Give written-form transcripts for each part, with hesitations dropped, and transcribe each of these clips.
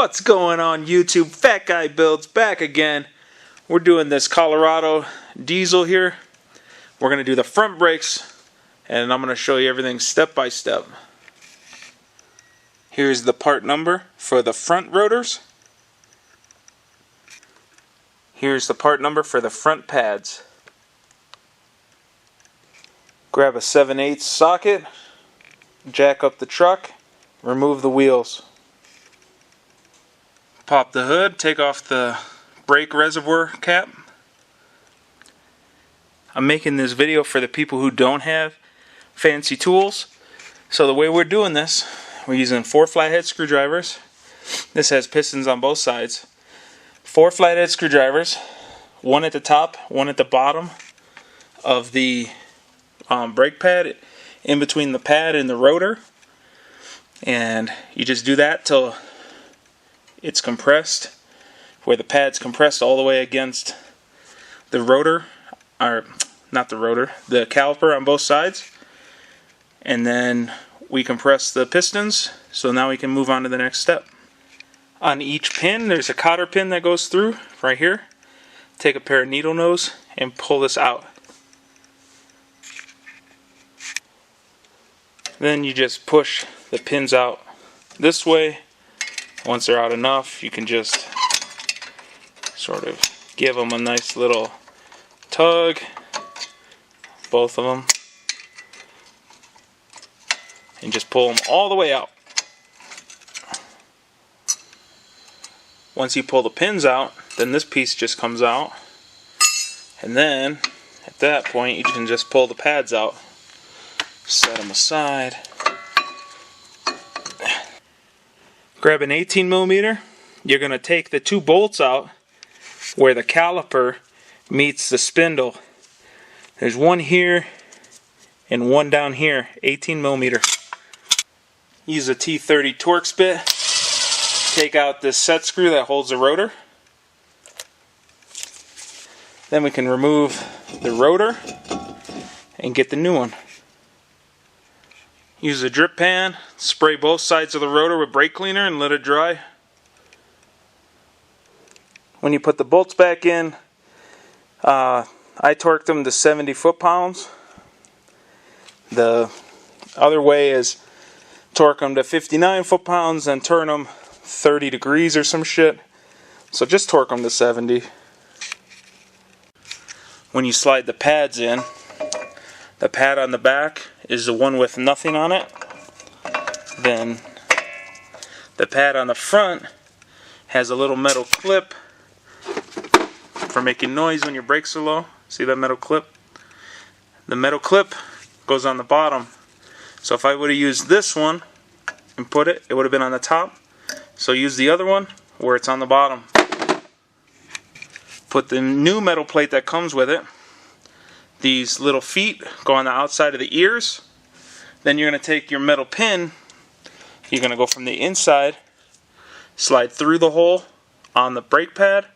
What's going on YouTube? Fat Guy Builds back again. We're doing this Colorado diesel here. We're going to do the front brakes and I'm going to show you everything step by step. Here's the part number for the front rotors. Here's the part number for the front pads. Grab a 7/8 socket, jack up the truck, remove the wheels. Pop the hood, take off the brake reservoir cap. I'm making this video for the people who don't have fancy tools. So the way we're doing this, we're using 4 flathead screwdrivers. This has pistons on both sides. 4 flathead screwdrivers, one at the top, one at the bottom of the brake pad, in between the pad and the rotor. And you just do that till it's compressed, where the pad's compressed all the way against the rotor, or not the rotor, the caliper on both sides. And then we compress the pistons, so now we can move on to the next step. On each pin there's a cotter pin that goes through right here. Take a pair of needle nose and pull this out. Then you just push the pins out this way. Once they're out enough, you can just sort of give them a nice little tug, both of them, and just pull them all the way out. Once you pull the pins out, then this piece just comes out, and then at that point you can just pull the pads out, set them aside. Grab an 18mm. You're going to take the 2 bolts out where the caliper meets the spindle. There's one here and one down here, 18mm. Use a T30 Torx bit. Take out this set screw that holds the rotor. Then we can remove the rotor and get the new one. Use a drip pan, spray both sides of the rotor with brake cleaner and let it dry. When you put the bolts back in, I torqued them to 70 foot-pounds. The other way is torque them to 59 foot-pounds and turn them 30 degrees or some shit. So just torque them to 70. When you slide the pads in, the pad on the back is the one with nothing on it. Then the pad on the front has a little metal clip for making noise when your brakes are low. See that metal clip? The metal clip goes on the bottom. So if I would have used this one and put it, it would have been on the top. So use the other one where it's on the bottom. Put the new metal plate that comes with it. These little feet go on the outside of the ears. Then you're going to take your metal pin, you're going to go from the inside, slide through the hole on the brake pad,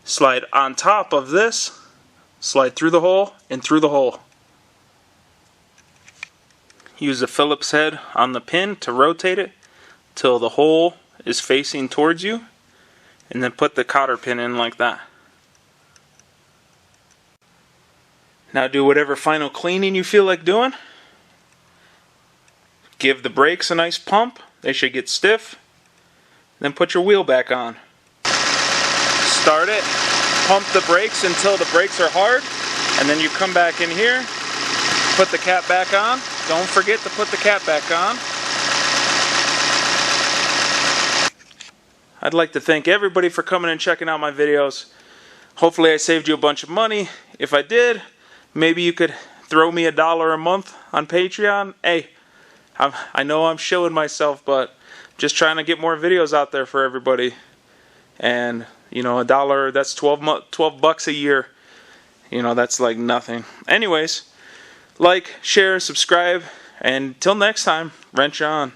slide on top of this, slide through the hole and through the hole. Use the Phillips head on the pin to rotate it till the hole is facing towards you, and then put the cotter pin in like that. Now do whatever final cleaning you feel like doing. Give the brakes a nice pump. They should get stiff. Then put your wheel back on. Start it. Pump the brakes until the brakes are hard. And then you come back in here. Put the cap back on. Don't forget to put the cap back on. I'd like to thank everybody for coming and checking out my videos. Hopefully I saved you a bunch of money. If I did, maybe you could throw me $1 a month on Patreon. Hey, I know I'm shilling myself, but just trying to get more videos out there for everybody. And, you know, $1, that's 12 bucks a year. You know, that's like nothing. Anyways, like, share, subscribe, and till next time, wrench on.